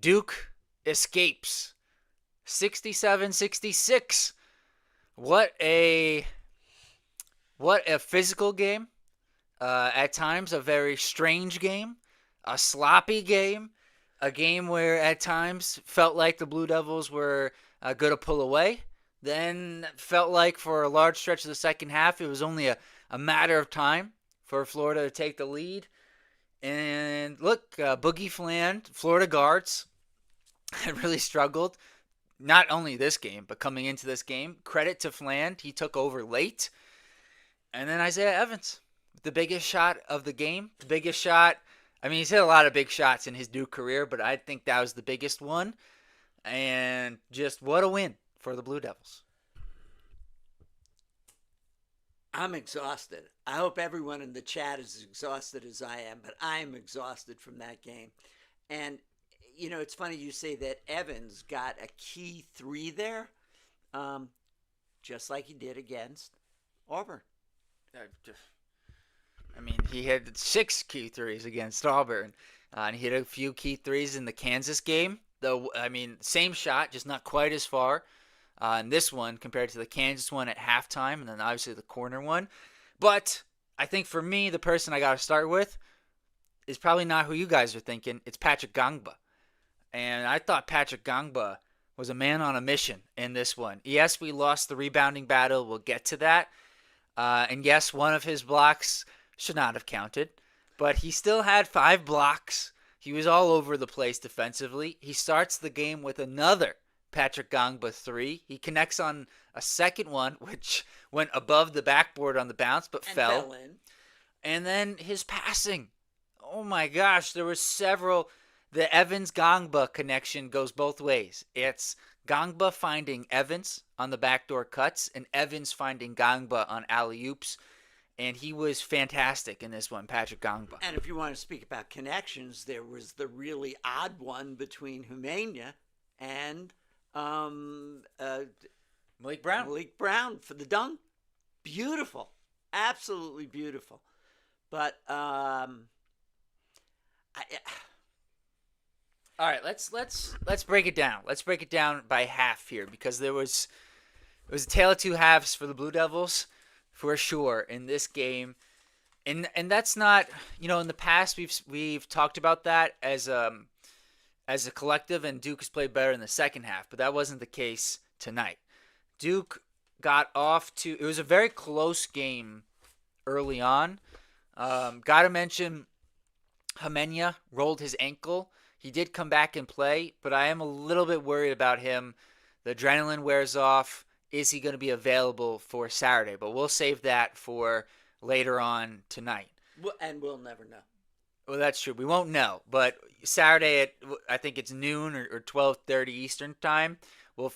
Duke escapes 67-66. What a physical game. At times, a very strange game, a sloppy game, a game where at times felt like the Blue Devils were going to pull away. Then felt like for a large stretch of the second half, it was only a matter of time for Florida to take the lead. And look, Boogie Fland, Florida guards, had really struggled. Not only this game, but coming into this game. Credit to Fland, he took over late. And then Isaiah Evans, the biggest shot of the game. The biggest shot. I mean, he's hit a lot of big shots in his Duke career, but I think that was the biggest one. And just what a win for the Blue Devils. I'm exhausted. I hope everyone in the chat is exhausted as I am, but I'm exhausted from that game. And, it's funny you say that Evans got a key three there, just like he did against Auburn. I mean, he had 6 key threes against Auburn, and he hit a few key threes in the Kansas game. Though, I mean, same shot, just not quite as far in this one compared to the Kansas one at halftime, and then obviously the corner one. But I think for me, the person I got to start with is probably not who you guys are thinking. It's Patrick Gangba. And I thought Patrick Gangba was a man on a mission in this one. Yes, we lost the rebounding battle. We'll get to that. And yes, one of his blocks should not have counted. But he still had 5 blocks. He was all over the place defensively. He starts the game with another Patrick Gangba 3. He connects on a second one, which went above the backboard on the bounce, but fell in. And then his passing. Oh my gosh, there were several. The Evans-Gangba connection goes both ways. It's Gangba finding Evans on the backdoor cuts and Evans finding Gangba on alley-oops. And he was fantastic in this one, Patrick Gangba. And if you want to speak about connections, there was the really odd one between Humania and Malik Brown. Malik Brown for the dunk. Beautiful. Absolutely beautiful. But all right, let's break it down. Let's break it down by half here because it was a tale of two halves for the Blue Devils for sure in this game. And that's not, in the past we've talked about that as a collective, and Duke has played better in the second half, but that wasn't the case tonight. Duke got off to, it was a very close game early on. Got to mention Humania rolled his ankle. He did come back and play, but I am a little bit worried about him. The adrenaline wears off. Is he going to be available for Saturday? But we'll save that for later on tonight. And we'll never know. Well, that's true. We won't know. But Saturday at, I think it's noon or 12:30 Eastern time. A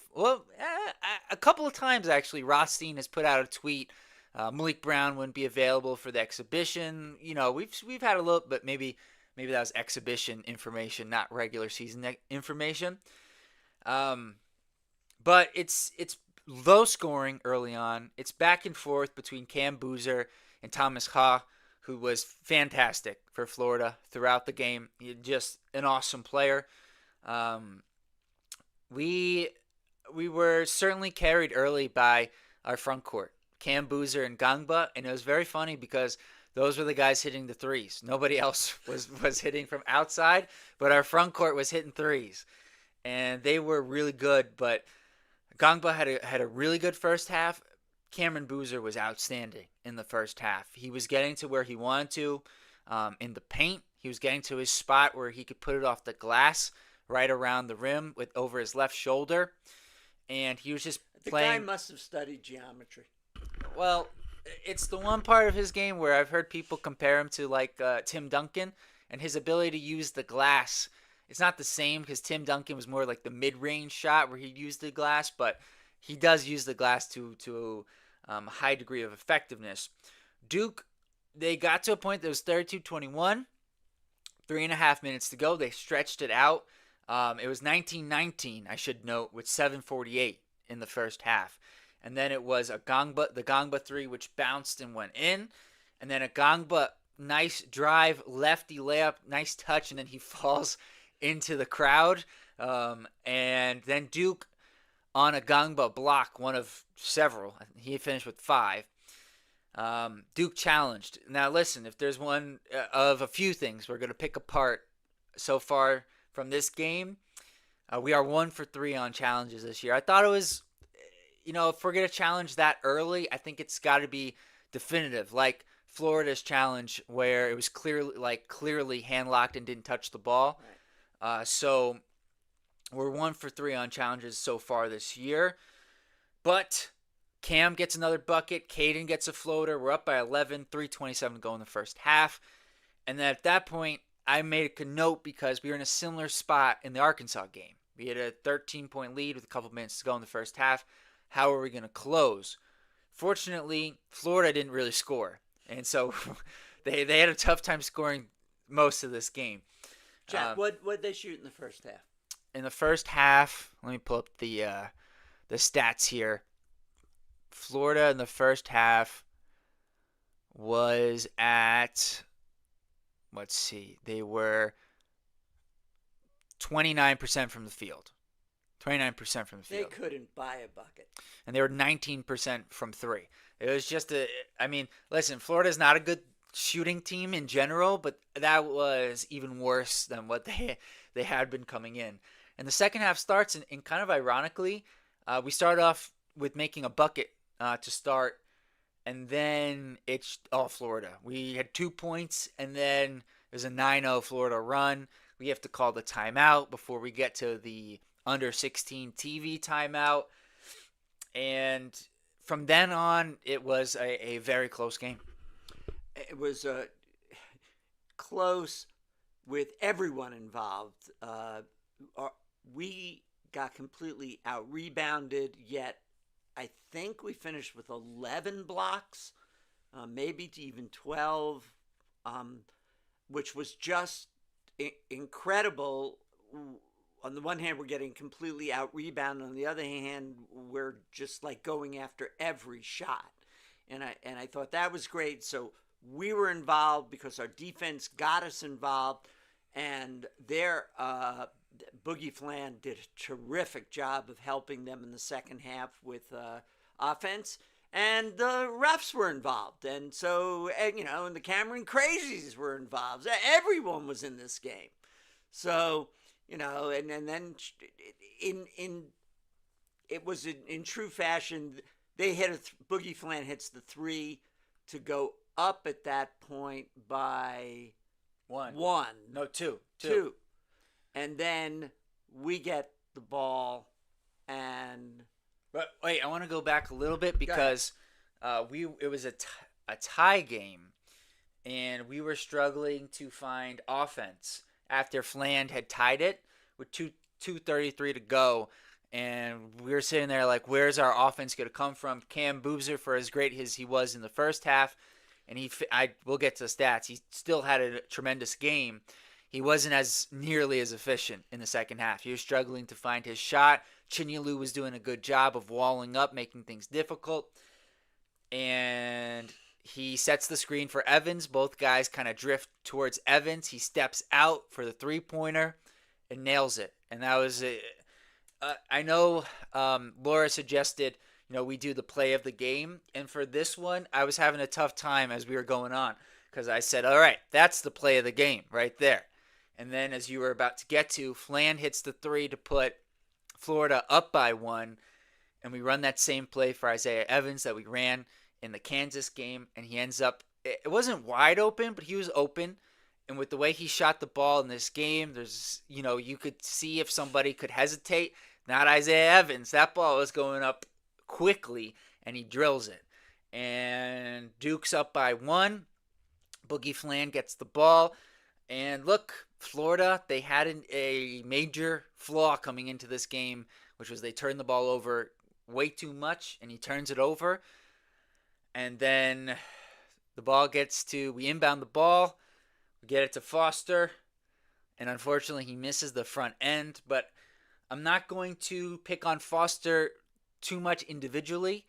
couple of times actually, Rothstein has put out a tweet. Malik Brown wouldn't be available for the exhibition. We've had a little, but maybe that was exhibition information, not regular season information. But it's low scoring early on. It's back and forth between Cam Boozer and Thomas Ha, who was fantastic for Florida throughout the game. He's just an awesome player. We were certainly carried early by our front court, Cam Boozer and Gangba, and it was very funny because those were the guys hitting the threes. Nobody else was hitting from outside, but our front court was hitting threes. And they were really good, but Gangba had a really good first half. Cameron Boozer was outstanding in the first half. He was getting to where he wanted to in the paint. He was getting to his spot where he could put it off the glass right around the rim over his left shoulder. And he was just playing. The guy must have studied geometry. Well, it's the one part of his game where I've heard people compare him to like Tim Duncan and his ability to use the glass. It's not the same because Tim Duncan was more like the mid-range shot where he used the glass, but he does use the glass to a high degree of effectiveness. Duke, they got to a point that was 32-21, 3.5 minutes to go. They stretched it out. It was 19-19, I should note, with 7:48 in the first half. And then it was the Gangba 3, which bounced and went in. And then a Gangba nice drive, lefty layup, nice touch, and then he falls into the crowd. And then Duke on a Gangba block, one of several. He finished with 5. Duke challenged. Now, listen, if there's one of a few things we're going to pick apart so far from this game, we are 1 for 3 on challenges this year. I thought it was, if we're going to challenge that early, I think it's got to be definitive, like Florida's challenge where it was clearly hand locked and didn't touch the ball. Right. So we're 1 for 3 on challenges so far this year. But Cam gets another bucket. Caden gets a floater. We're up by 11, 3:27 to go in the first half. And then at that point, I made a note because we were in a similar spot in the Arkansas game. We had a 13-point lead with a couple minutes to go in the first half. How are we going to close? Fortunately, Florida didn't really score. And so they had a tough time scoring most of this game. Jack, what did they shoot in the first half? In the first half, let me pull up the stats here. Florida in the first half was at, let's see, they were 29% from the field. 29% from the field. They couldn't buy a bucket. And they were 19% from 3. It was just listen, Florida's not a good shooting team in general, but that was even worse than what they had been coming in. And the second half starts, and kind of ironically, we start off with making a bucket to start, and then it's all Florida. We had 2 points, and then there's a 9-0 Florida run. We have to call the timeout before we get to the under 16 TV timeout. And from then on, it was a very close game. It was close with everyone involved. We got completely out-rebounded, yet I think we finished with 11 blocks, maybe to even 12, which was just incredible. On the one hand, we're getting completely out-rebounded. On the other hand, we're just like going after every shot. And I thought that was great. So we were involved because our defense got us involved. And their Boogie Flan did a terrific job of helping them in the second half with offense. And the refs were involved. And so, and the Cameron Crazies were involved. Everyone was in this game. So, and then it was in true fashion. They hit Boogie Flan hits the 3 to go up at that point by one. No, two. And then we get the ball and... But wait, I want to go back a little bit because it was a tie game, and we were struggling to find offense after Fland had tied it with 2:33 to go, and we were sitting there like, where's our offense going to come from? Cam Boobser, for as great as he was in the first half, and we'll get to the stats, he still had a tremendous game. He wasn't as nearly as efficient in the second half. He was struggling to find his shot. Chinyelu was doing a good job of walling up, making things difficult. And he sets the screen for Evans. Both guys kind of drift towards Evans. He steps out for the three-pointer and nails it. And that was I know Laura suggested, we do the play of the game. And for this one, I was having a tough time as we were going on because I said, all right, that's the play of the game right there. And then as you were about to get to, Flan hits the 3 to put Florida up by 1. And we run that same play for Isaiah Evans that we ran in the Kansas game. And he ends up, it wasn't wide open, but he was open. And with the way he shot the ball in this game, there's, you could see if somebody could hesitate. Not Isaiah Evans. That ball was going up quickly, and he drills it. And Duke's up by 1. Boogie Flan gets the ball. And look, Florida, they had a major flaw coming into this game, which was they turned the ball over way too much, and he turns it over. And then the ball we inbound the ball, we get it to Foster, and unfortunately he misses the front end. But I'm not going to pick on Foster too much individually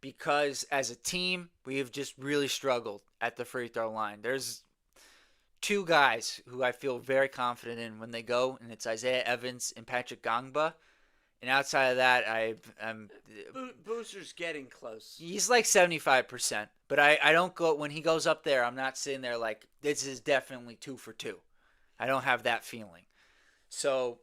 because as a team, we have just really struggled at the free throw line. There's two guys who I feel very confident in when they go, and it's Isaiah Evans and Patrick Gongba. And outside of that, I'm Boozer's getting close. he's like 75%. But I don't go when he goes up there. I'm not sitting there like this is definitely 2 for 2. I don't have that feeling. So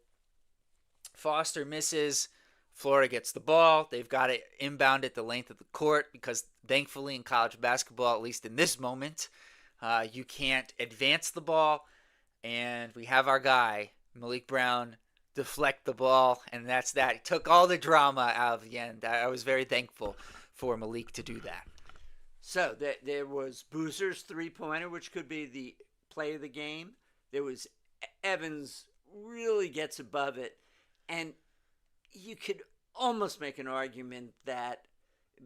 Foster misses. Florida gets the ball. They've got it inbound at the length of the court because thankfully in college basketball, at least in this moment, you can't advance the ball. And we have our guy, Malik Brown, deflect the ball. And that's that. It took all the drama out of the end. I was very thankful for Malik to do that. So there was Boozer's three-pointer, which could be the play of the game. There was Evans really gets above it. And you could almost make an argument that,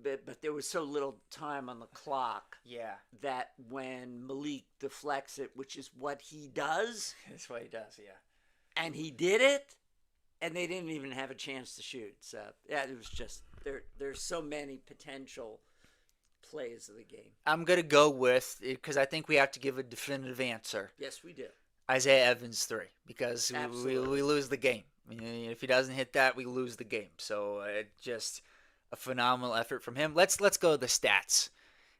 but there was so little time on the clock. Yeah. That when Malik deflects it, which is what he does. That's what he does, yeah. And he did it, and they didn't even have a chance to shoot. So, yeah, it was just, there's so many potential plays of the game. I'm going to go with, because I think we have to give a definitive answer. Yes, we do. Isaiah Evans 3, because we lose the game. I mean, if he doesn't hit that, we lose the game. So just a phenomenal effort from him. Let's go to the stats,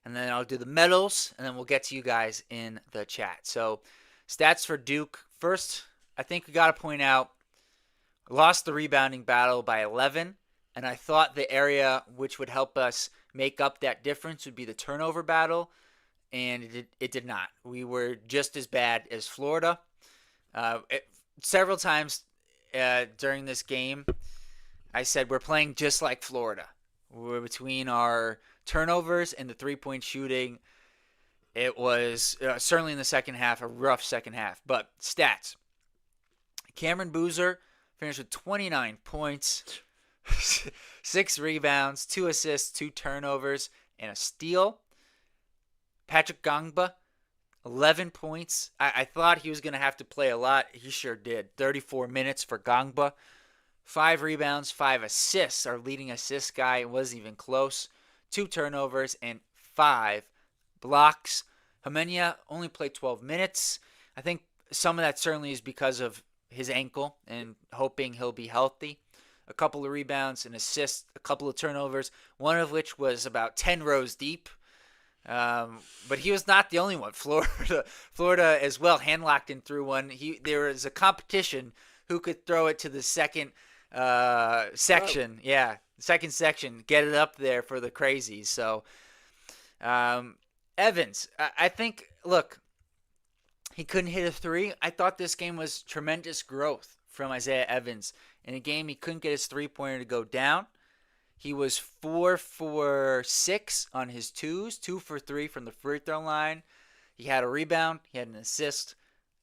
and then I'll do the medals, and then we'll get to you guys in the chat. So stats for Duke. First, I think we got to point out, lost the rebounding battle by 11, and I thought the area which would help us make up that difference would be the turnover battle, and it did not. We were just as bad as Florida. Several times during this game, I said we're playing just like Florida. We're between our turnovers and the three-point shooting. It was certainly in the second half, a rough second half. But stats. Cameron Boozer finished with 29 points, 6 rebounds, 2 assists, 2 turnovers, and a steal. Patrick Gongba, 11 points. I thought he was going to have to play a lot. He sure did. 34 minutes for Gongba. 5 rebounds, 5 assists. Our leading assist guy wasn't even close. 2 turnovers and 5 blocks. Homenia only played 12 minutes. I think some of that certainly is because of his ankle and hoping he'll be healthy. A couple of rebounds, an assist, a couple of turnovers, one of which was about 10 rows deep. But he was not the only one. Florida as well hand-locked in through one. There was a competition who could throw it to the second section. Oh. Yeah, second section, get it up there for the crazies. So Evans, I think, look, he couldn't hit a 3. I thought this game was tremendous growth from Isaiah Evans. In a game he couldn't get his three-pointer to go down. He was 4 for 6 on his twos, 2 for 3 from the free throw line. He had a rebound, he had an assist,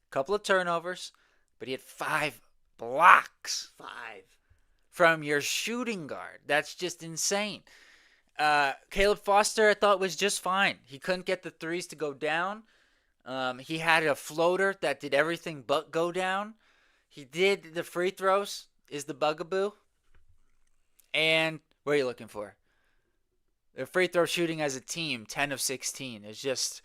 a couple of turnovers, but he had 5 blocks. 5 from your shooting guard. That's just insane. Caleb Foster, I thought, was just fine. He couldn't get the threes to go down. He had a floater that did everything but go down. He did the free throws, is the bugaboo. And what are you looking for? The free throw shooting as a team, 10 of 16. It's just,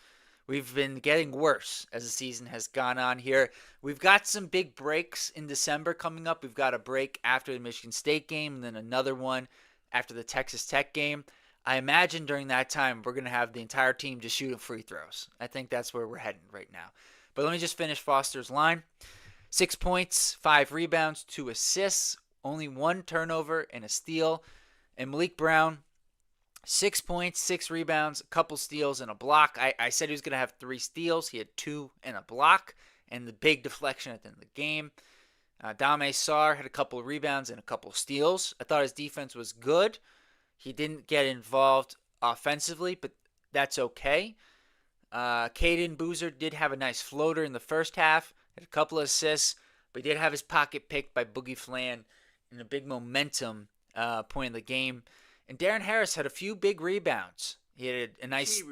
we've been getting worse as the season has gone on here. We've got some big breaks in December coming up. We've got a break after the Michigan State game and then another one after the Texas Tech game. I imagine during that time we're going to have the entire team just shooting free throws. I think that's where we're heading right now. But let me just finish Foster's line. 6 points, 5 rebounds, 2 assists, only 1 turnover and a steal. And Malik Brown, 6 points, 6 rebounds, a couple steals, and a block. I said he was going to have 3 steals. He had 2 and a block, and the big deflection at the end of the game. Dame Sarr had a couple of rebounds and a couple of steals. I thought his defense was good. He didn't get involved offensively, but that's okay. Caden Boozer did have a nice floater in the first half, had a couple of assists, but he did have his pocket picked by Boogie Flan in a big momentum point in the game. And Darren Harris had a few big rebounds. He had a nice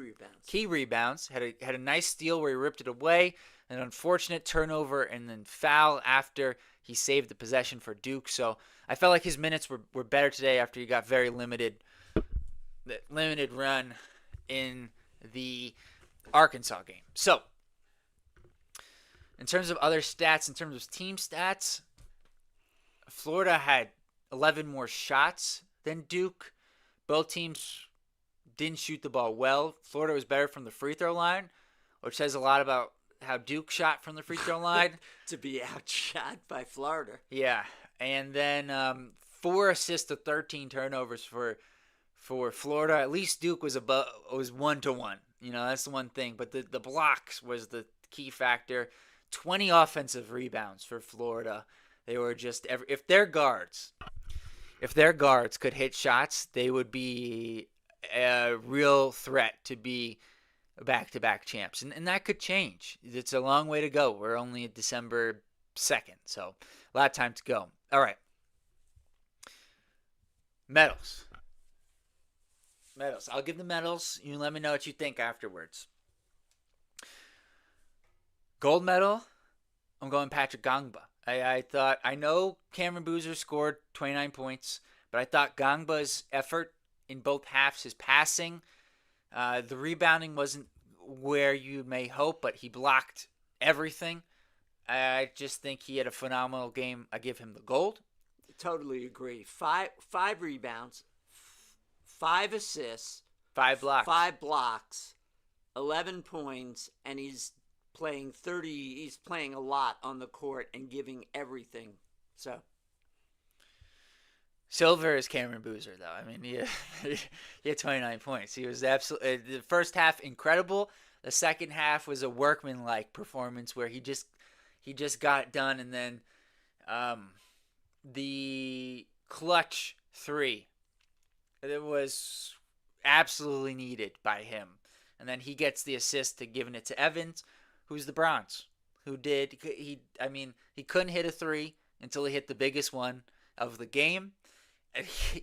key rebounds. Had a nice steal where he ripped it away. An unfortunate turnover and then foul after he saved the possession for Duke. So I felt like his minutes were better today after he got very limited run in the Arkansas game. So In terms of other stats, in terms of team stats, Florida had 11 more shots than Duke. Both teams didn't shoot the ball well. Florida was better from the free throw line, which says a lot about how Duke shot from the free throw line. To be outshot by Florida. Yeah, and then 4 assists to 13 turnovers for Florida. At least Duke was 1-to-1. That's the one thing. But the blocks was the key factor. 20 offensive rebounds for Florida. They were just if their guards could hit shots, they would be a real threat to be back-to-back champs. And that could change. It's a long way to go. We're only December 2nd, so a lot of time to go. All right. Medals. I'll give the medals. You let me know what you think afterwards. Gold medal, I'm going Patrick Gangba. I know Cameron Boozer scored 29 points, but I thought Gangba's effort in both halves, his passing, the rebounding wasn't where you may hope, but he blocked everything. I just think he had a phenomenal game. I give him the gold. Totally agree. Five rebounds, 5 assists, 5 blocks, 11 points, and he's playing 30. He's playing a lot on the court and giving everything. So Silver is Cameron Boozer, though. I mean, he had 29 points. He was absolutely the first half incredible. The second half was a workmanlike performance where he just got it done, and then the clutch three, it was absolutely needed by him, and then he gets the assist to giving it to Evans, who's the bronze, he couldn't hit a three until he hit the biggest one of the game.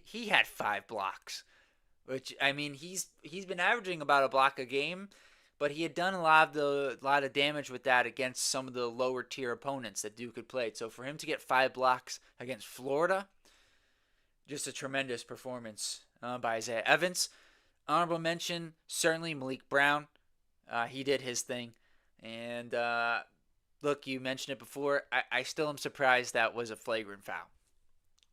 He had 5 blocks, which he's been averaging about a block a game, but he had done a lot of damage with that against some of the lower tier opponents that Duke had played. So for him to get 5 blocks against Florida, just a tremendous performance by Isaiah Evans. Honorable mention, certainly Malik Brown. He did his thing, and look, you mentioned it before. I still am surprised that was a flagrant foul.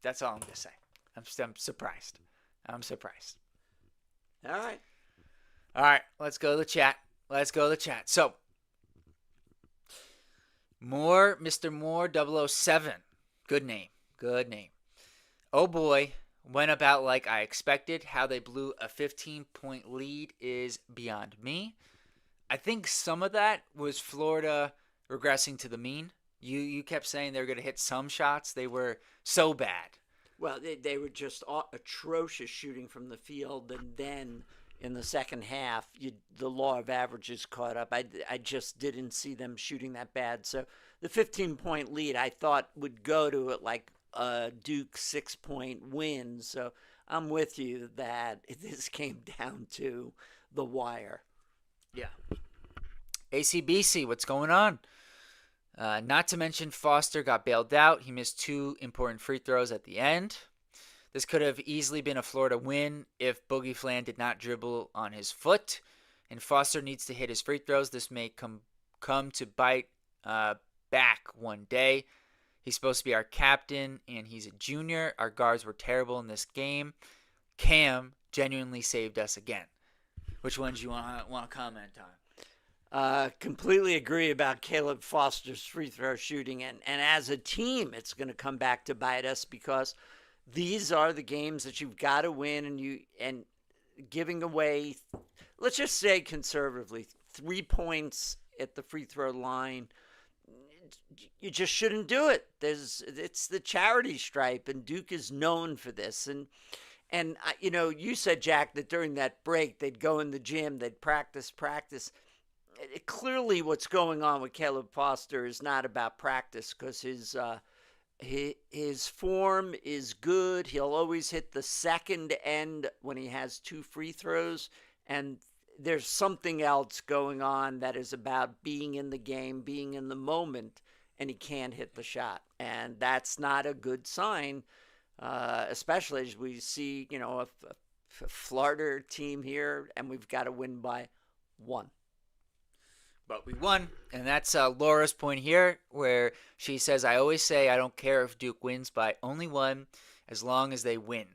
That's all I'm gonna say. I'm surprised. I'm surprised. All right. Let's go to the chat. So, Mr. Moore 007. Good name. Oh boy, went about like I expected. How they blew a 15-point lead is beyond me. I think some of that was Florida regressing to the mean. You kept saying they were going to hit some shots. They were so bad. Well, they were just atrocious shooting from the field, and then in the second half, the law of averages caught up. I just didn't see them shooting that bad. So the 15-point lead I thought would go to it like a Duke 6-point win. So I'm with you that this came down to the wire. Yeah. ACBC, what's going on? Not to mention Foster got bailed out. He missed 2 important free throws at the end. This could have easily been a Florida win if Boogie Flan did not dribble on his foot. And Foster needs to hit his free throws. This may come to bite back one day. He's supposed to be our captain, and he's a junior. Our guards were terrible in this game. Cam genuinely saved us again. Which ones you want to comment on? Completely agree about Caleb Foster's free throw shooting, and as a team, it's going to come back to bite us because these are the games that you've got to win, and giving away, let's just say conservatively, 3 points at the free throw line, you just shouldn't do it. It's the charity stripe, and Duke is known for this, and you said, Jack, that during that break they'd go in the gym, they'd practice. Clearly what's going on with Caleb Foster is not about practice because his form is good. He'll always hit the second end when he has 2 free throws, and there's something else going on that is about being in the game, being in the moment, and he can't hit the shot. And that's not a good sign, especially as we see, a Florida team here, and we've got to win by 1. But we won, and that's Laura's point here, where she says, I always say I don't care if Duke wins by only one as long as they win.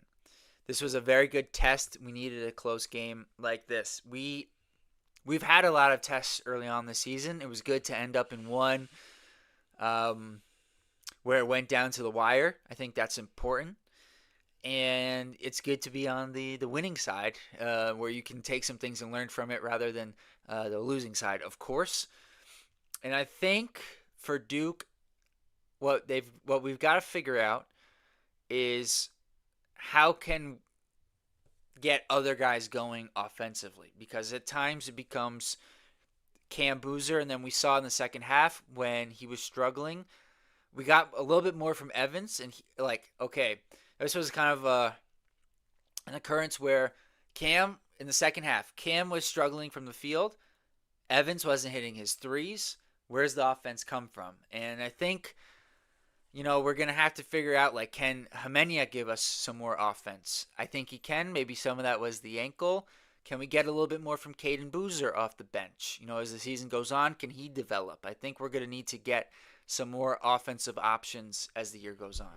This was a very good test. We needed a close game like this. We've had a lot of tests early on this season. It was good to end up in one where it went down to the wire. I think that's important. And it's good to be on the winning side where you can take some things and learn from it rather than the losing side, of course. And I think for Duke, what we've got to figure out is how can get other guys going offensively, because at times it becomes Cam Boozer, and then we saw in the second half when he was struggling, we got a little bit more from Evans, and okay, this was kind of an occurrence where Cam in the second half, Cam was struggling from the field, Evans wasn't hitting his threes. Where's the offense come from? And I think, we're going to have to figure out, can Homenia give us some more offense? I think he can. Maybe some of that was the ankle. Can we get a little bit more from Caden Boozer off the bench? As the season goes on, can he develop? I think we're going to need to get some more offensive options as the year goes on.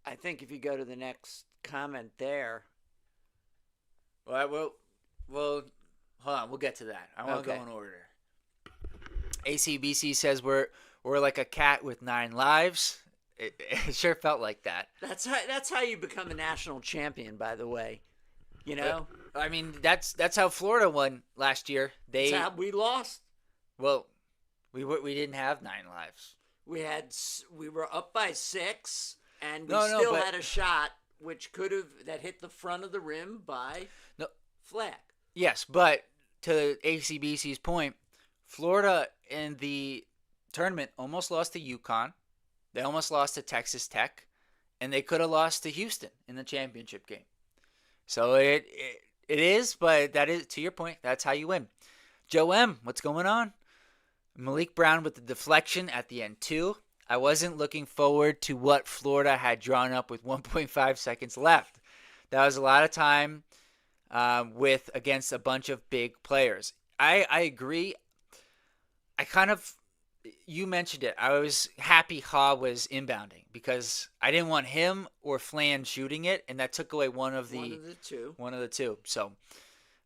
I think if you go to the next comment there. Well, hold on. We'll get to that. I want to go in order. ACBC says we're like a cat with 9 lives. It sure felt like that. That's how you become a national champion, by the way. I mean, that's how Florida won last year. That's how we lost. Well, we didn't have 9 lives. We were up by 6, and we had a shot that hit the front of the rim by Flag. Yes, but to ACBC's point, Florida in the tournament almost lost to UConn. They almost lost to Texas Tech, and they could have lost to Houston in the championship game. So it is, but that is, to your point, that's how you win. Joe M., what's going on? Malik Brown with the deflection at the end too. I wasn't looking forward to what Florida had drawn up with 1.5 seconds left. That was a lot of time against a bunch of big players. I agree. You mentioned it. I was happy Haw was inbounding because I didn't want him or Flan shooting it, and that took away one of the two. So,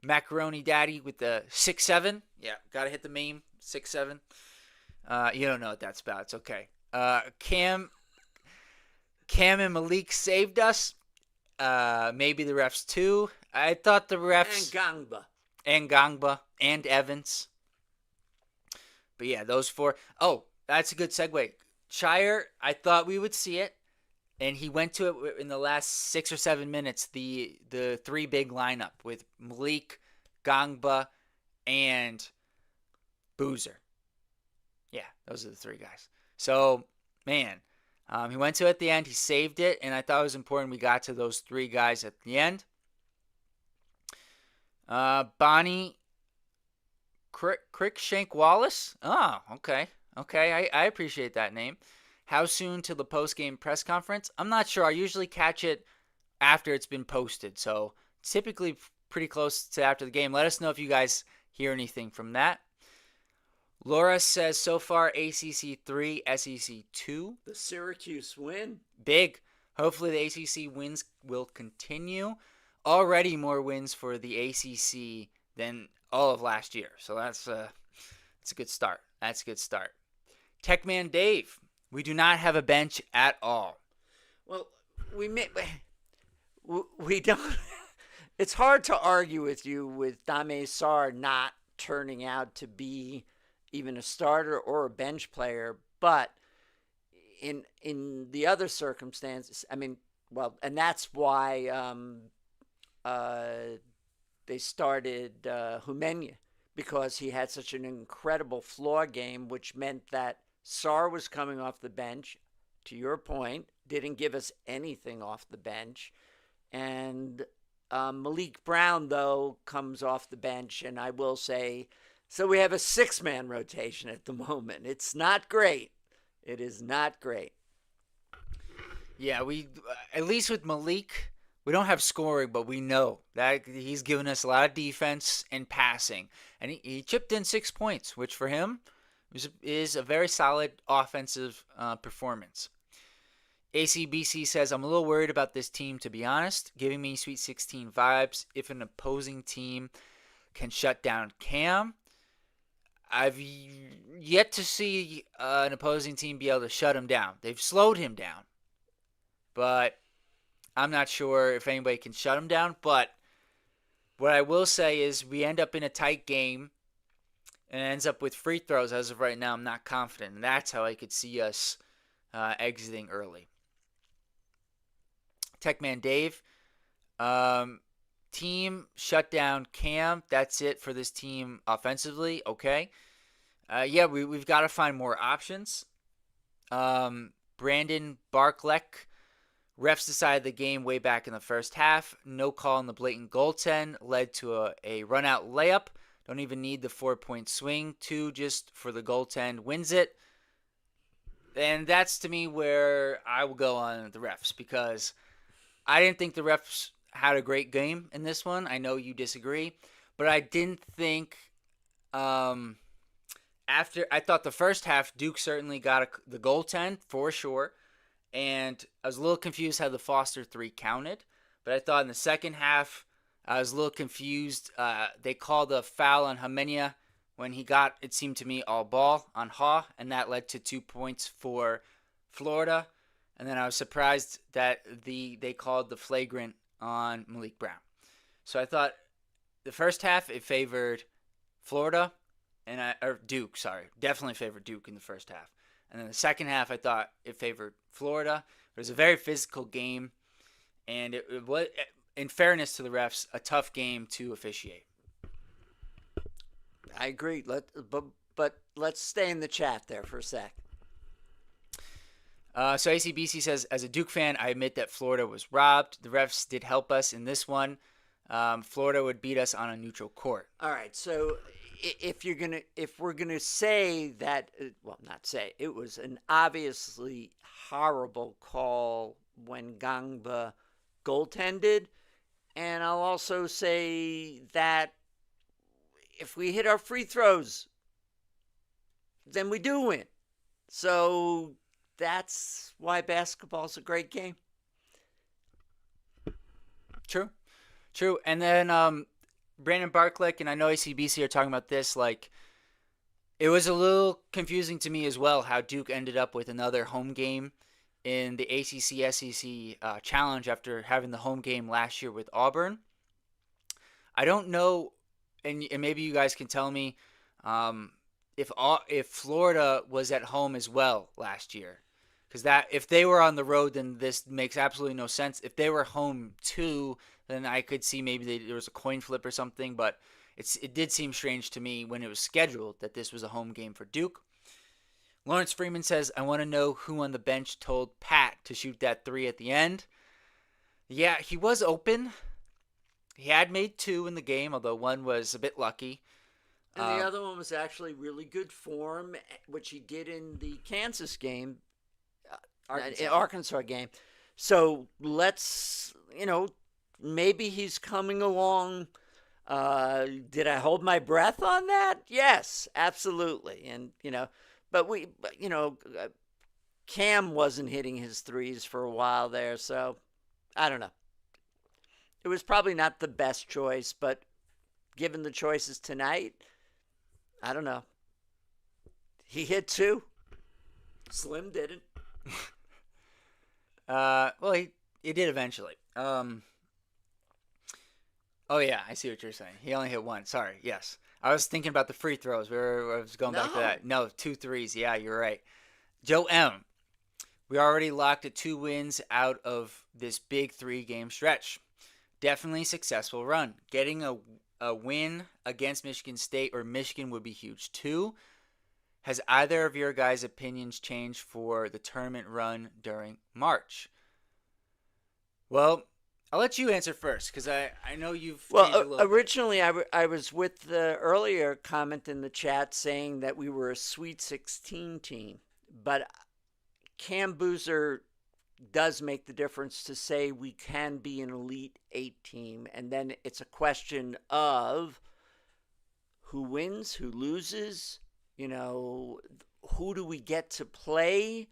Macaroni Daddy with the 6'7". Yeah, got to hit the meme, 6'7". You don't know what that's about. It's okay. Cam and Malik saved us. Maybe the refs too. I thought the refs. And Gangba. And Evans. But yeah, those 4. Oh, that's a good segue. Shire, I thought we would see it. And he went to it in the last 6 or 7 minutes, the 3 big lineup with Malik, Gangba, and Boozer. Yeah, those are the 3 guys. So, man, he went to it at the end. He saved it, and I thought it was important we got to those 3 guys at the end. Bonnie Crickshank Wallace? Oh, okay. Okay, I appreciate that name. How soon to the post-game press conference? I'm not sure. I usually catch it after it's been posted, so typically pretty close to after the game. Let us know if you guys hear anything from that. Laura says, so far ACC 3, SEC 2. The Syracuse win. Big. Hopefully the ACC wins will continue. Already more wins for the ACC than all of last year. So that's a good start. That's a good start. Techman Dave, we do not have a bench at all. Well, we don't. It's hard to argue with you with Dame Sarr not turning out to be even a starter or a bench player, but in the other circumstances, I mean, well, and that's why they started Homenia, because he had such an incredible floor game, which meant that Sarr was coming off the bench, to your point, didn't give us anything off the bench. And Malik Brown, though, comes off the bench, and I will say, so we have a 6-man rotation at the moment. It's not great. It is not great. Yeah, we at least with Malik, We don't have scoring, but we know that he's given us a lot of defense and passing. And he chipped in 6 points, which for him is a very solid offensive performance. ACBC says, I'm a little worried about this team, to be honest, giving me Sweet 16 vibes. If an opposing team can shut down Cam, I've yet to see an opposing team be able to shut him down. They've slowed him down, but I'm not sure if anybody can shut him down. But what I will say is we end up in a tight game and it ends up with free throws. As of right now, I'm not confident. And that's how I could see us exiting early. Techman Dave, team shut down Cam. That's it for this team offensively. Okay. Yeah, we've got to find more options. Brandon Barklek, refs decided the game way back in the first half. No call on the blatant goaltend led to a run-out layup. Don't even need the 4-point swing. 2 just for the goaltend wins it. And that's to me where I will go on the refs, because I didn't think the refs had a great game in this one. I know you disagree, but I didn't think after I thought the first half Duke certainly got the goaltend for sure, and I was a little confused how the Foster 3 counted, but I thought in the second half I was a little confused. They called a foul on Hamenia when he got, it seemed to me, all ball on Ha, and that led to 2 points for Florida. And then I was surprised that they called the flagrant on Malik Brown. So I thought the first half it favored Florida, or Duke, sorry. Definitely favored Duke in the first half. And then the second half I thought it favored Florida. It was a very physical game, and it was, in fairness to the refs, a tough game to officiate. I agree. But let's stay in the chat there for a sec. So ACBC says, as a Duke fan, I admit that Florida was robbed. The refs did help us in this one. Florida would beat us on a neutral court. All right. So if we're gonna say that, well, not say, it was an obviously horrible call when Gangba goaltended, and I'll also say that if we hit our free throws, then we do win. So that's why basketball's a great game. True. And then Brandon Barklek and I know ACBC are talking about this. Like, it was a little confusing to me as well how Duke ended up with another home game in the ACC SEC challenge after having the home game last year with Auburn. I don't know, and maybe you guys can tell me if Florida was at home as well last year. Because that, if they were on the road, then this makes absolutely no sense. If they were home too, then I could see maybe there was a coin flip or something. But it did seem strange to me when it was scheduled that this was a home game for Duke. Lawrence Freeman says, I want to know who on the bench told Pat to shoot that 3 at the end. Yeah, he was open. He had made 2 in the game, although one was a bit lucky. And the other one was actually really good form, which he did in the Kansas game. Arkansas game. So let's, maybe he's coming along. Did I hold my breath on that? Yes, absolutely. And, but Cam wasn't hitting his threes for a while there. So I don't know. It was probably not the best choice, but given the choices tonight, I don't know. He hit 2. Slim didn't. Well, he did eventually. Oh yeah, I see what you're saying. He only hit 1. Sorry. Yes, I was thinking about the free throws. I was going back to that. No, 2 threes. Yeah, you're right. Joe M. We already locked at 2 wins out of this big 3-game stretch. Definitely successful run. Getting a win against Michigan State or Michigan would be huge too. Has either of your guys' opinions changed for the tournament run during March? Well, I'll let you answer first because I know you've changed a little originally I was with the earlier comment in the chat saying that we were a Sweet 16 team, but Cam Boozer does make the difference to say we can be an Elite Eight team. And then it's a question of who wins, who loses, you know, who do we get to play?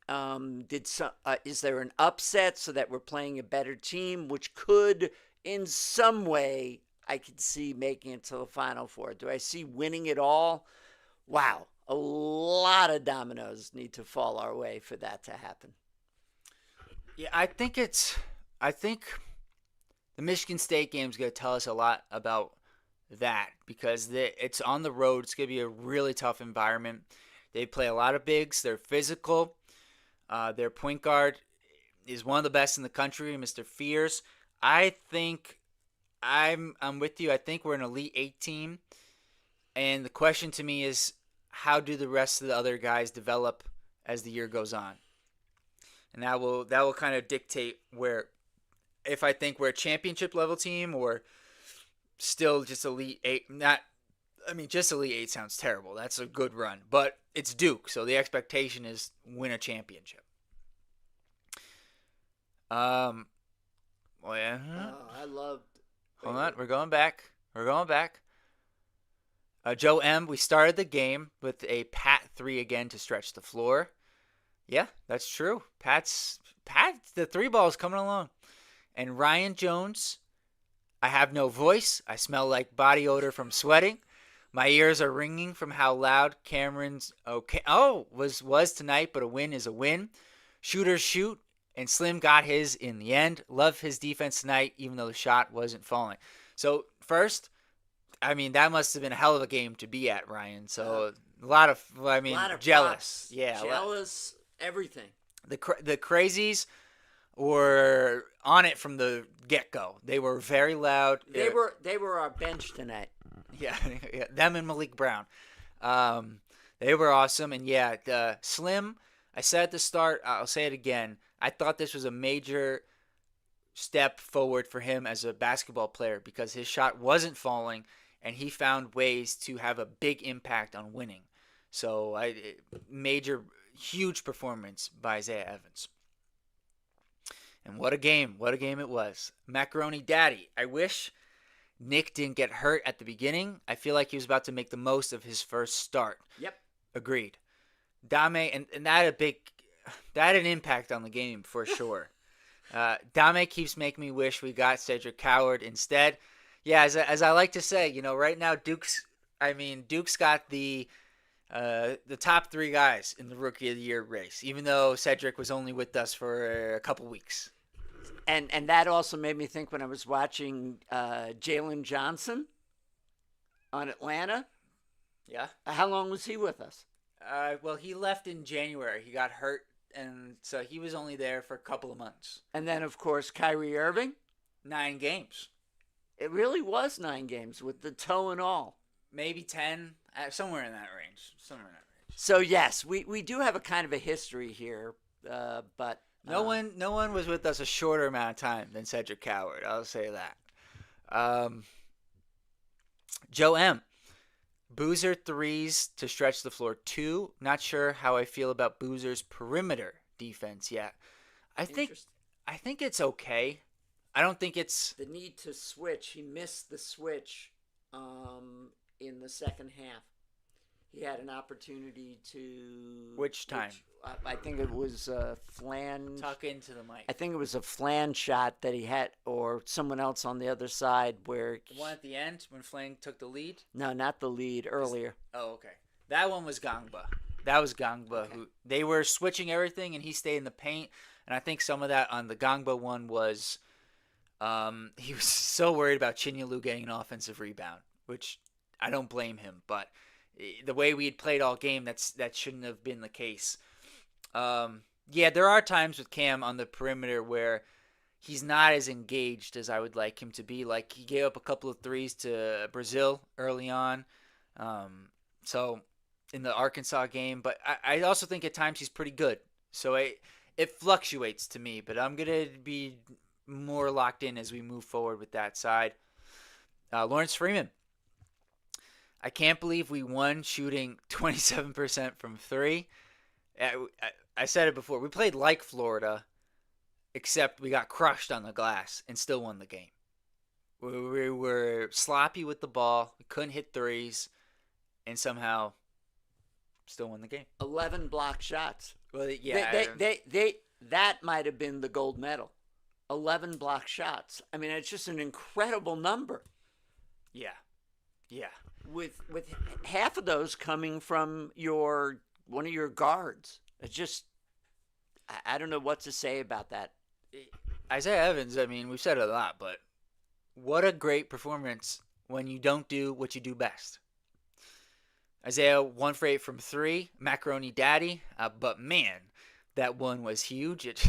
Is there an upset so that we're playing a better team, which could, in some way, I could see making it to the Final Four? Do I see winning it all? Wow, a lot of dominoes need to fall our way for that to happen. Yeah, I think the Michigan State game is going to tell us a lot about that because it's on the road. It's going to be a really tough environment. They play a lot of bigs. They're physical. Their point guard is one of the best in the country, Mr. Fears. I think I'm with you. I think we're an Elite Eight team, and the question to me is, how do the rest of the other guys develop as the year goes on? And that will kind of dictate where if I think we're a championship level team or still just Elite Eight. Not, I mean, just Elite Eight sounds terrible. That's a good run, but it's Duke, so the expectation is win a championship. Well, yeah. I loved. Hold on, we're going back. Joe M. We started the game with a Pat 3 again to stretch the floor. Yeah, that's true. Pat, the 3 ball is coming along. And Ryan Jones, I have no voice. I smell like body odor from sweating. My ears are ringing from how loud Cameron's was tonight, but a win is a win. Shooters shoot, and Slim got his in the end. Love his defense tonight, even though the shot wasn't falling. So first, I mean, that must have been a hell of a game to be at, Ryan. So a lot of jealous. Props. Yeah, jealous, everything. The crazies were on it from the get-go. They were very loud. They were our bench tonight. Yeah, them and Malik Brown. They were awesome. And yeah, Slim, I said at the start, I'll say it again. I thought this was a major step forward for him as a basketball player because his shot wasn't falling and he found ways to have a big impact on winning. So huge performance by Isaiah Evans. And what a game it was. Macaroni Daddy, I wish Nick didn't get hurt at the beginning. I feel like he was about to make the most of his first start. Yep. Agreed. Dame, and that had an impact on the game for sure. Dame keeps making me wish we got Cedric Coward instead. Yeah, as I like to say, right now Duke's got the top 3 guys in the Rookie of the Year race, even though Cedric was only with us for a couple weeks. And that also made me think when I was watching Jalen Johnson on Atlanta. Yeah. How long was he with us? Well, he left in January. He got hurt, and so he was only there for a couple of months. And then, of course, Kyrie Irving. 9 games. It really was 9 games with the toe and all. Maybe 10, somewhere in that range. So, yes, we do have a kind of a history here, but... No one was with us a shorter amount of time than Cedric Coward. I'll say that. Joe M. Boozer 3s to stretch the floor 2. Not sure how I feel about Boozer's perimeter defense yet. I think it's okay. I don't think it's the need to switch. He missed the switch in the second half. He had an opportunity to... Which time? I think it was a flange. Tuck into the mic. I think it was a flange shot that he had, or someone else on the other side where... The one at the end when Flang took the lead? No, not the lead. Earlier. Oh, okay. That one was Gangba. Okay. Who they were switching everything, and he stayed in the paint. And I think some of that on the Gangba one was... he was so worried about Chinyalu getting an offensive rebound, which I don't blame him, but... The way we had played all game, that shouldn't have been the case. Yeah, there are times with Cam on the perimeter where he's not as engaged as I would like him to be. Like, he gave up a couple of 3s to Brazil early on. So, in the Arkansas game. But I also think at times he's pretty good. So, it fluctuates to me. But I'm going to be more locked in as we move forward with that side. Lawrence Freeman. I can't believe we won shooting 27% from 3. I said it before. We played like Florida, except we got crushed on the glass and still won the game. We were sloppy with the ball. We couldn't hit threes, and somehow still won the game. 11 block shots. Well, They, yeah, that might have been the gold medal. 11 block shots. I mean, it's just an incredible number. yeah, yeah. With half of those coming from one of your guards. It's just I don't know what to say about that. Isaiah Evans, I mean, we've said it a lot, but what a great performance when you don't do what you do best. Isaiah 1 for 8 from three, macaroni daddy, but man, that one was huge. It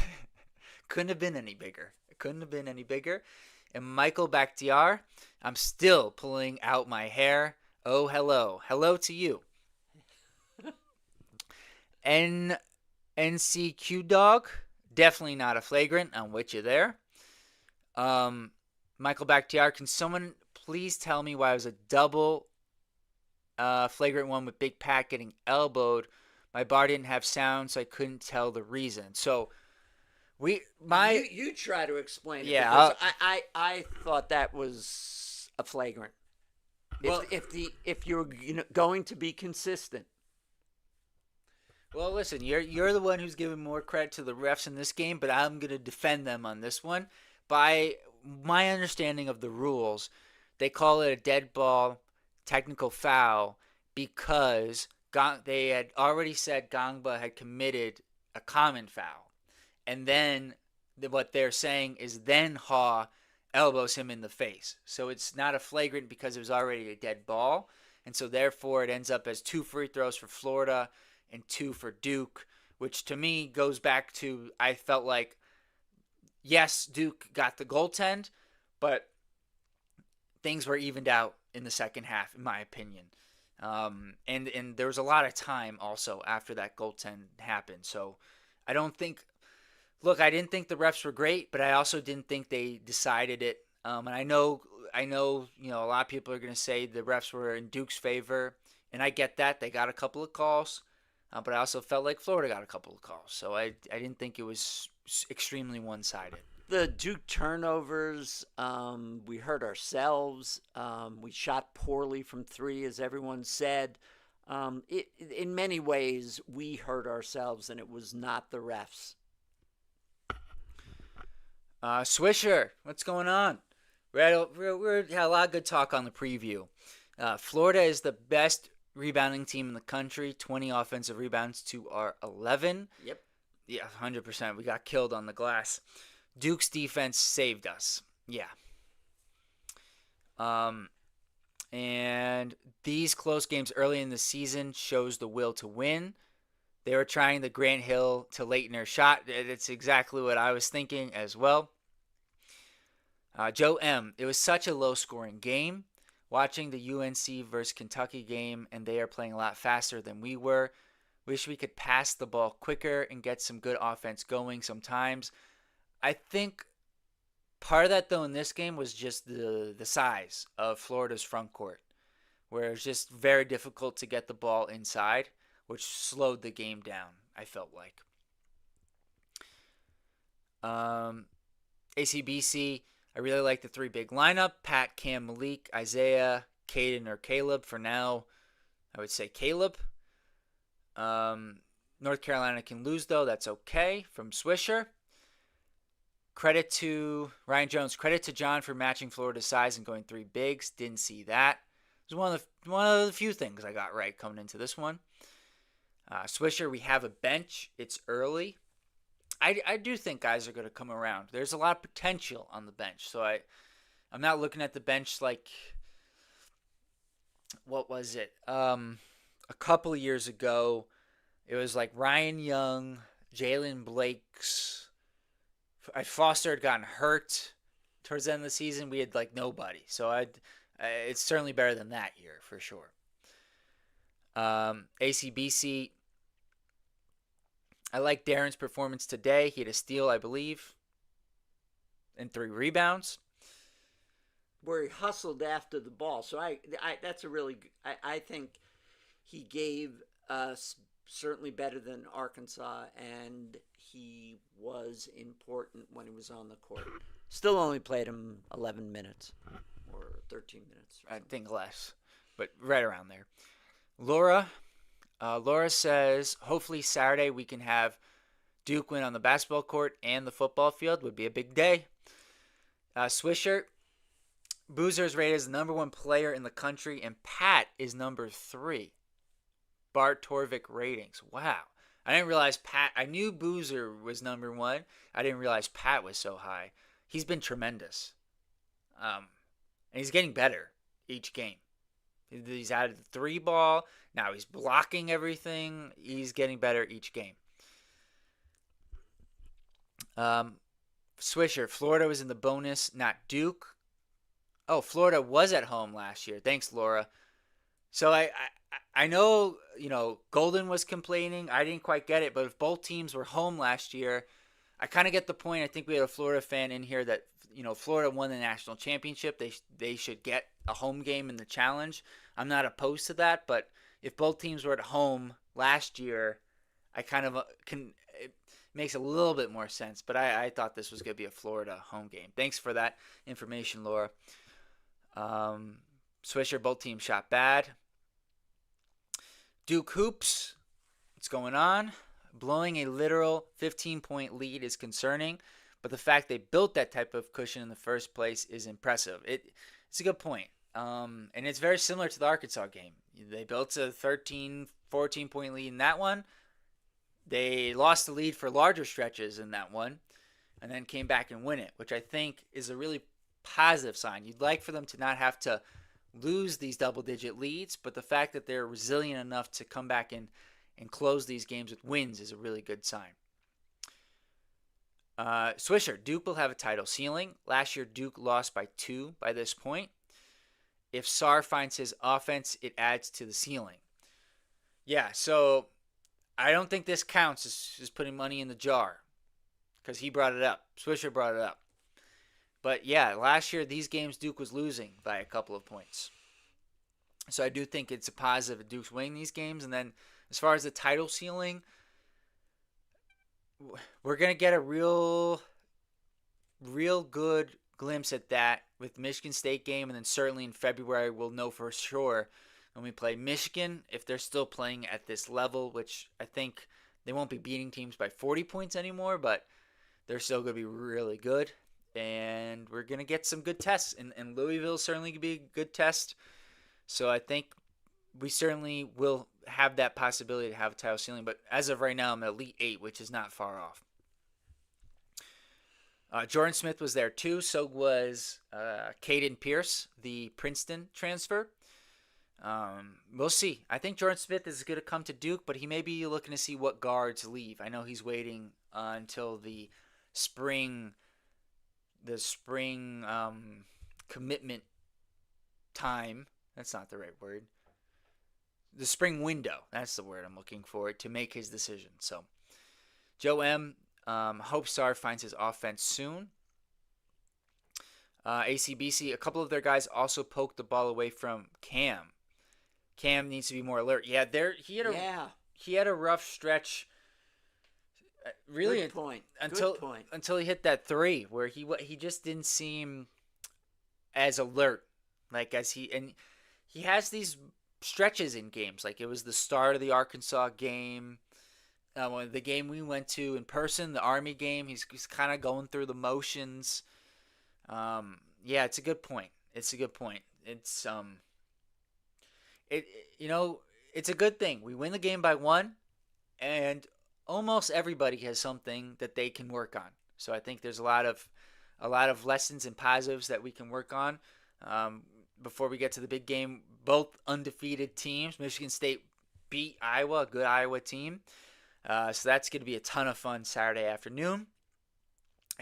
couldn't have been any bigger. It couldn't have been any bigger. And Michael Bakhtiar, I'm still pulling out my hair. Oh, hello. Hello to you. NCQ dog, definitely not a flagrant. I'm with you there. Michael Bakhtiar, can someone please tell me why it was a double flagrant one with Big Pat getting elbowed? My bar didn't have sound, so I couldn't tell the reason. So you try to explain it. Yeah, because I thought that was a flagrant. Well, if you're going to be consistent. Well, listen, you're the one who's giving more credit to the refs in this game, but I'm going to defend them on this one. By my understanding of the rules, they call it a dead ball technical foul because they had already said Gangba had committed a common foul. And then what they're saying is then Ha elbows him in the face. So it's not a flagrant because it was already a dead ball. And so therefore it ends up as 2 free throws for Florida and 2 for Duke, which to me goes back to I felt like, yes, Duke got the goaltend, but things were evened out in the second half, in my opinion. And there was a lot of time also after that goaltend happened. So I don't think – look, I didn't think the refs were great, but I also didn't think they decided it. And I know a lot of people are going to say the refs were in Duke's favor, and I get that. They got a couple of calls. But I also felt like Florida got a couple of calls. So I didn't think it was extremely one-sided. The Duke turnovers, we hurt ourselves. We shot poorly from three, as everyone said. In many ways, we hurt ourselves, and it was not the refs. Swisher, what's going on? We had a lot of good talk on the preview. Florida is the best rebounding team in the country, 20 offensive rebounds to our 11. Yep. Yeah, 100%. We got killed on the glass. Duke's defense saved us. Yeah. And these close games early in the season shows the will to win. They were trying the Grant Hill to Leitner shot. It's exactly what I was thinking as well. Joe M., it was such a low-scoring game. Watching the UNC versus Kentucky game, and they are playing a lot faster than we were. Wish we could pass the ball quicker and get some good offense going sometimes. I think part of that, though, in this game was just the size of Florida's front court, where it's just very difficult to get the ball inside, which slowed the game down, I felt like. ACBC, I really like the three big lineup: Pat, Cam, Malik, Isaiah, Caden, or Caleb. For now, I would say Caleb. North Carolina can lose, though. That's okay. From Swisher. Credit to Ryan Jones. Credit to John for matching Florida's size and going three bigs. Didn't see that. It was one of the few things I got right coming into this one. Swisher, we have a bench. It's early. I do think guys are going to come around. There's a lot of potential on the bench. So I'm not looking at the bench like, what was it? A couple of years ago, it was like Ryan Young, Jalen Blakes. Foster had gotten hurt towards the end of the season. We had like nobody. So it's certainly better than that year for sure. ACBC, I like Darren's performance today. He had a steal, I believe, and 3 rebounds. Where he hustled after the ball. So that's a really, I think he gave us certainly better than Arkansas, and he was important when he was on the court. Still only played him 11 minutes or 13 minutes. I think less, but right around there. Laura, Laura says, hopefully Saturday we can have Duke win on the basketball court and the football field. Would be a big day. Swisher, Boozer is rated as the number one player in the country, and Pat is number 3. Bart Torvik ratings. Wow. I didn't realize Pat. I knew Boozer was number 1. I didn't realize Pat was so high. He's been tremendous. And he's getting better each game. He's added the 3 ball. Now he's blocking everything. He's getting better each game. Swisher, Florida was in the bonus, not Duke. Oh, Florida was at home last year. Thanks, Laura. So I know, Golden was complaining. I didn't quite get it, but if both teams were home last year, I kind of get the point. I think we had a Florida fan in here that, Florida won the national championship. They should get a home game in the challenge. I'm not opposed to that, but if both teams were at home last year, I kind of it makes a little bit more sense. But I thought this was going to be a Florida home game. Thanks for that information, Laura. Swisher, both teams shot bad. Duke hoops, what's going on? Blowing a literal 15-point lead is concerning, but the fact they built that type of cushion in the first place is impressive. It's a good point. And it's very similar to the Arkansas game. They built a 13, 14-point lead in that one. They lost the lead for larger stretches in that one, and then came back and win it, which I think is a really positive sign. You'd like for them to not have to lose these double-digit leads, but the fact that they're resilient enough to come back and close these games with wins is a really good sign. Swisher, Duke will have a title ceiling. Last year, Duke lost by 2 by this point. If Sarr finds his offense, it adds to the ceiling. Yeah, so I don't think this counts as putting money in the jar because he brought it up. Swisher brought it up. But yeah, last year, these games Duke was losing by a couple of points. So I do think it's a positive that Duke's winning these games. And then as far as the title ceiling, we're going to get a real good glimpse at that with the Michigan State game. And then certainly in February, we'll know for sure when we play Michigan if they're still playing at this level, which I think they won't be beating teams by 40 points anymore, but they're still going to be really good. And we're going to get some good tests. And Louisville certainly could be a good test. So I think we certainly will have that possibility to have a title ceiling. But as of right now, I'm at Elite 8, which is not far off. Jordan Smith was there too. So was Caden Pierce, the Princeton transfer. We'll see. I think Jordan Smith is going to come to Duke, but he may be looking to see what guards leave. I know he's waiting until the spring commitment time. That's not the right word. The spring window. That's the word I'm looking for to make his decision. So, Joe M. Hope Sarr finds his offense soon. ACBC, a couple of their guys also poked the ball away from Cam. Cam needs to be more alert. Yeah, he had a rough stretch. Really, good point. Until he hit that 3, where he just didn't seem as alert, like as he has these stretches in games. Like it was the start of the Arkansas game, the game we went to in person, the Army game. He's kind of going through the motions. Yeah, it's a good point. It's it's a good thing. We win the game by 1, and almost everybody has something that they can work on. So I think there's a lot of lessons and positives that we can work on. Before we get to the big game, both undefeated teams. Michigan State beat Iowa, a good Iowa team. So that's going to be a ton of fun Saturday afternoon.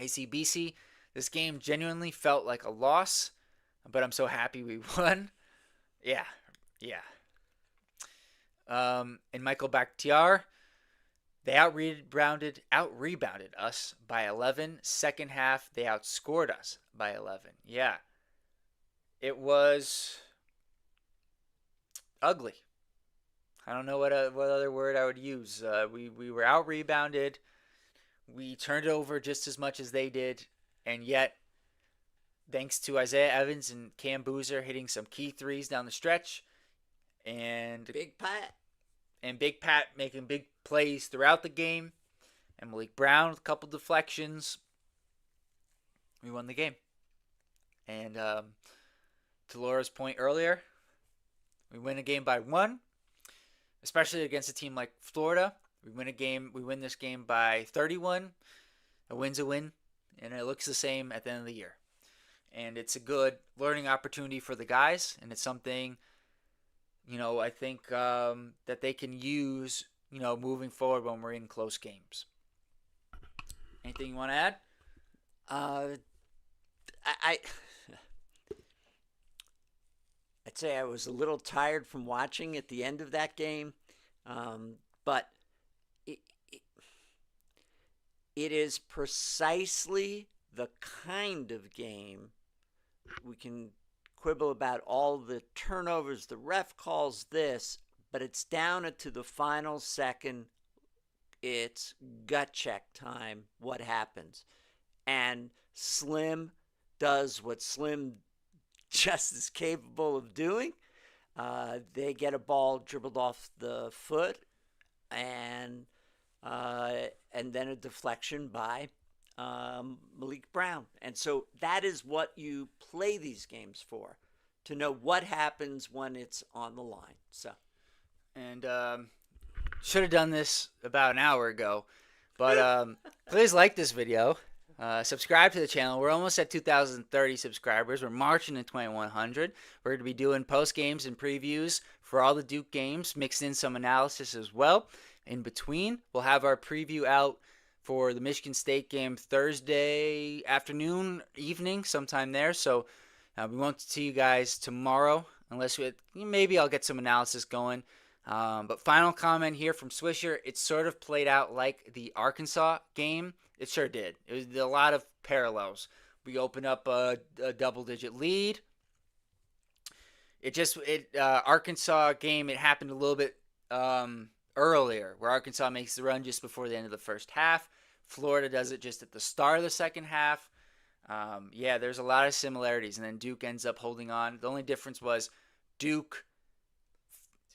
ACBC, this game genuinely felt like a loss, but I'm so happy we won. Yeah. And Michael Bakhtiar, they out-rebounded us by 11. Second half, they outscored us by 11. Yeah. It was ugly. I don't know what other word I would use. We were out rebounded. We turned it over just as much as they did, and yet, thanks to Isaiah Evans and Cam Boozer hitting some key threes down the stretch, and Big Pat. Big Pat making big plays throughout the game, and Malik Brown with a couple deflections, we won the game. And to Laura's point earlier, we win a game by one, especially against a team like Florida. We win this game by 31. A win's a win, and it looks the same at the end of the year. And it's a good learning opportunity for the guys, and it's something, I think that they can use, moving forward when we're in close games. Anything you want to add? I I'd say I was a little tired from watching at the end of that game, but it, it, it is precisely the kind of game we can quibble about all the turnovers, the ref calls this, but it's down to the final second. It's gut check time. What happens? And Slim does what Slim just is capable of doing. They get a ball dribbled off the foot, and then a deflection by Malik Brown. And so that is what you play these games for, to know what happens when it's on the line. So, And should have done this about an hour ago, but please like this video. Subscribe to the channel. We're almost at 2,030 subscribers. We're marching to 2,100. We're going to be doing post games and previews for all the Duke games, mixed in some analysis as well. In between, we'll have our preview out for the Michigan State game Thursday afternoon, evening, sometime there. So we won't see you guys tomorrow, unless maybe I'll get some analysis going. But final comment here from Swisher. It sort of played out like the Arkansas game. It sure did. It was a lot of parallels. We opened up a double-digit lead. Arkansas game, it happened a little bit earlier, where Arkansas makes the run just before the end of the first half. Florida does it just at the start of the second half. There's a lot of similarities, and then Duke ends up holding on. The only difference was Duke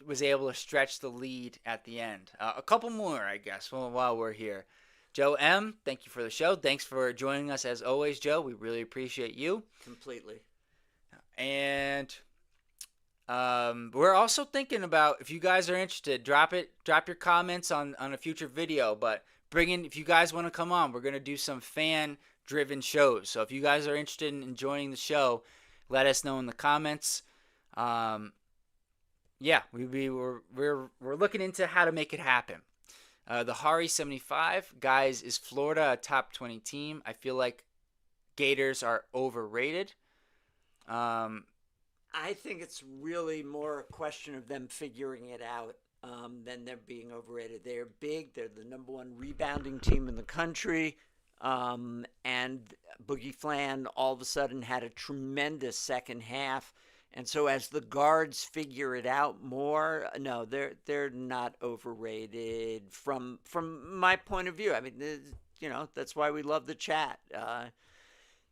was able to stretch the lead at the end. A couple more, I guess, while we're here. Joe M., thank you for the show. Thanks for joining us as always, Joe. We really appreciate you. completely. And we're also thinking about, if you guys are interested, drop your comments on a future video. But if you guys want to come on, we're going to do some fan-driven shows. So if you guys are interested in joining the show, let us know in the comments. We're looking into how to make it happen. The Hari 75, guys, is Florida a top 20 team? I feel like Gators are overrated. I think it's really more a question of them figuring it out than them being overrated. They're big. They're the number one rebounding team in the country. And Boogie Flan all of a sudden had a tremendous second half. And so as the guards figure it out more, no, they're not overrated from my point of view. I mean, that's why we love the chat.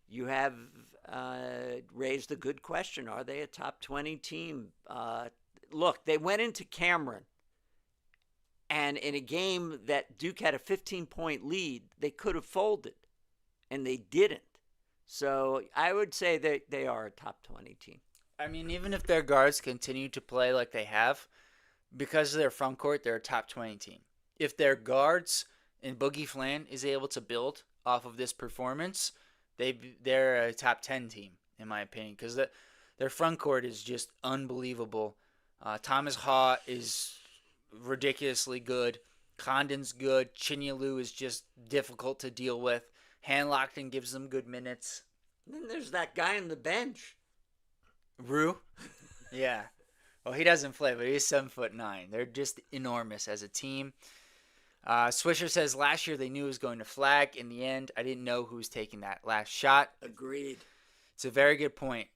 You have raised a good question. Are they a top 20 team? Look, they went into Cameron, and in a game that Duke had a 15-point lead, they could have folded, and they didn't. So I would say that they are a top 20 team. I mean, even if their guards continue to play like they have, because of their front court, they're a top 20 team. If their guards and Boogie Flan is able to build off of this performance, they're a top 10 team, in my opinion, because their front court is just unbelievable. Thomas Haw is ridiculously good. Condon's good. Chinyalu is just difficult to deal with. Hanlockton gives them good minutes. And then there's that guy on the bench. Rue? Yeah. Well, he doesn't play, but he's 7'9". They're just enormous as a team. Swisher says last year they knew it was going to flag. In the end, I didn't know who was taking that last shot. Agreed. It's a very good point.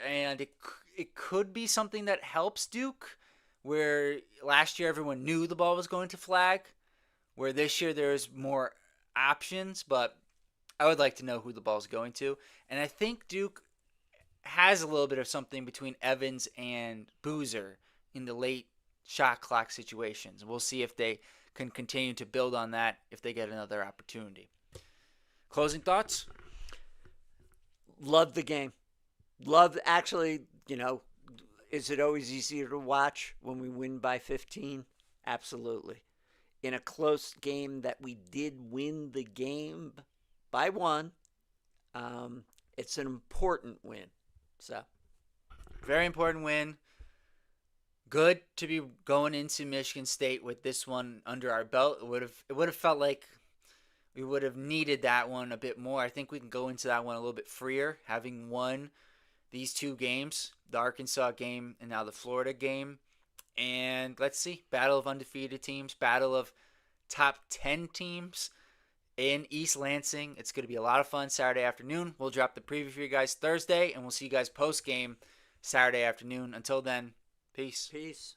And it could be something that helps Duke, where last year everyone knew the ball was going to flag, where this year there's more options, but I would like to know who the ball's going to. And I think Duke has a little bit of something between Evans and Boozer in the late shot clock situations. We'll see if they can continue to build on that if they get another opportunity. Closing thoughts? Love the game. Love, actually, is it always easier to watch when we win by 15? Absolutely. In a close game that we did win the game by one, it's an important win. So, very important win. Good to be going into Michigan State with this one under our belt. It would have felt like we would have needed that one a bit more. I think we can go into that one a little bit freer, having won these two games, the Arkansas game and now the Florida game. And let's see, battle of undefeated teams, battle of top 10 teams in East Lansing. It's going to be a lot of fun Saturday afternoon. We'll drop the preview for you guys Thursday, and we'll see you guys post game Saturday afternoon. Until then, peace. peace.